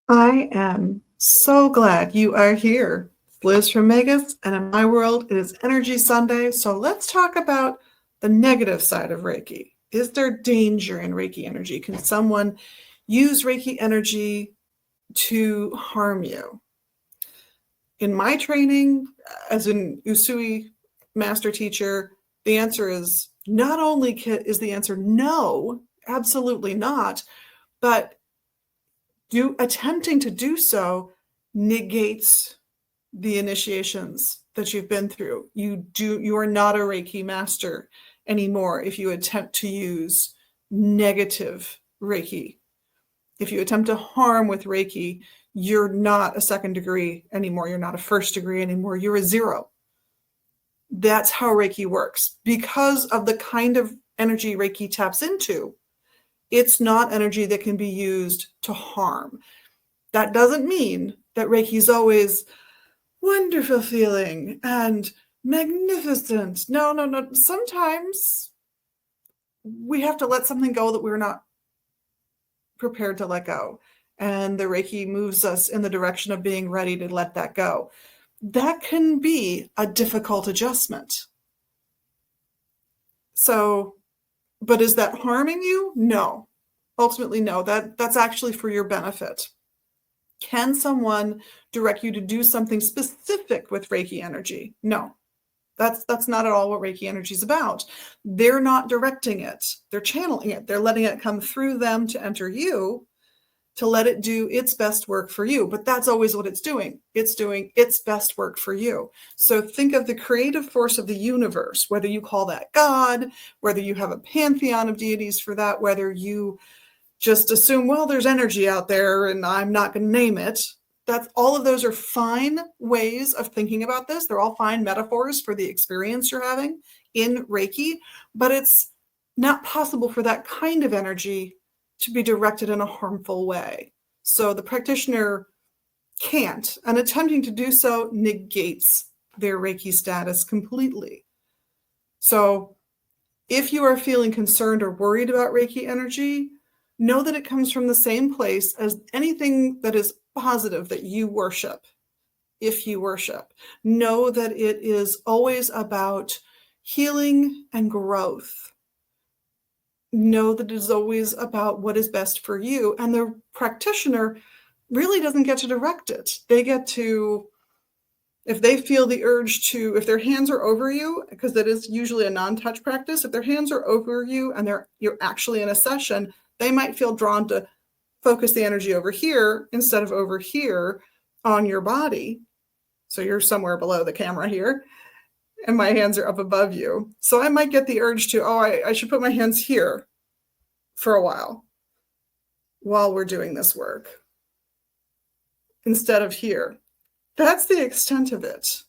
I am so glad you are here. Liz from Megas, and in my world, it is Energy Sunday. So let's talk about the negative side of Reiki. Is there danger in Reiki energy? Can someone use Reiki energy to harm you? In my training as an Usui master teacher, the answer is not only is the answer no, absolutely not, but attempting to do so negates the initiations that you've been through. You are not a Reiki master anymore if you attempt to use negative Reiki. If you attempt to harm with Reiki, you're not a second degree anymore. You're not a first degree anymore. You're a zero. That's how Reiki works. Because of the kind of energy Reiki taps into, it's not energy that can be used to harm. That doesn't mean that Reiki is always wonderful feeling and magnificent. No. Sometimes we have to let something go that we're not prepared to let go. And the Reiki moves us in the direction of being ready to let that go. That can be a difficult adjustment. So, but is that harming you? No. Ultimately, no. That's actually for your benefit. Can someone direct you to do something specific with Reiki energy? No, that's not at all what Reiki energy is about. They're not directing it. They're channeling it. They're letting it come through them to enter you, to let it do its best work for you. But that's always what it's doing. It's doing its best work for you. So think of the creative force of the universe, whether you call that God, whether you have a pantheon of deities for that, whether you just assume, well, there's energy out there and I'm not going to name it. That's all of those are fine ways of thinking about this. They're all fine metaphors for the experience you're having in Reiki, but it's not possible for that kind of energy to be directed in a harmful way. So the practitioner can't, and attempting to do so negates their Reiki status completely. So if you are feeling concerned or worried about Reiki energy, know that it comes from the same place as anything that is positive that you worship. If you worship, know that it is always about healing and growth. Know that it is always about what is best for you. And the practitioner really doesn't get to direct it. They get to, if they feel the urge to, if their hands are over you, because that is usually a non-touch practice, if their hands are over you and you're actually in a session, they might feel drawn to focus the energy over here instead of over here on your body. So you're somewhere below the camera here, and my hands are up above you. So I might get the urge to, I should put my hands here for a while we're doing this work instead of here. That's the extent of it.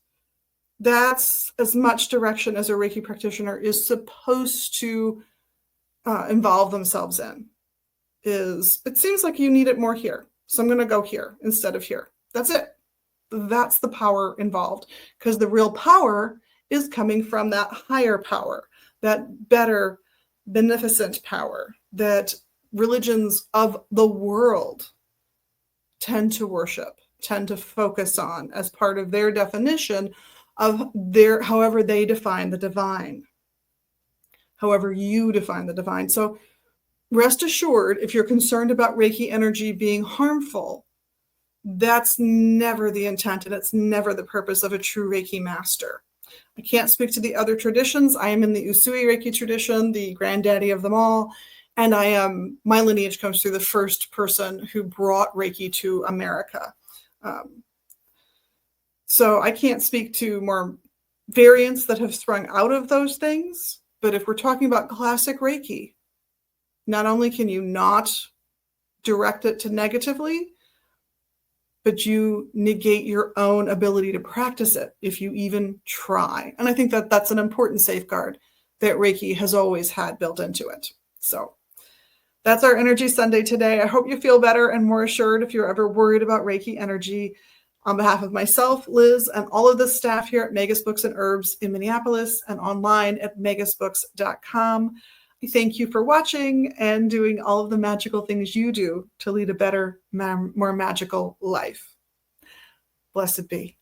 That's as much direction as a Reiki practitioner is supposed to involve themselves in. It seems like you need it more here, so I'm going to go here instead of here. That's it. That's the power involved, because the real power is coming from that higher power, that better, beneficent power that religions of the world tend to worship, tend to focus on as part of their definition of however they define the divine, however you define the divine. So rest assured, if you're concerned about Reiki energy being harmful, that's never the intent, and it's never the purpose of a true Reiki master. I can't speak to the other traditions. I am in the Usui Reiki tradition, the granddaddy of them all, and my lineage comes through the first person who brought Reiki to America. So I can't speak to more variants that have sprung out of those things, but if we're talking about classic Reiki, not only can you not direct it to negatively, but you negate your own ability to practice it if you even try. And I think that that's an important safeguard that Reiki has always had built into it. So that's our Energy Sunday today. I hope you feel better and more assured if you're ever worried about Reiki energy. On behalf of myself, Liz, and all of the staff here at Megas Books and Herbs in Minneapolis and online at megasbooks.com, Thank you for watching and doing all of the magical things you do to lead a better, more magical life. Blessed be.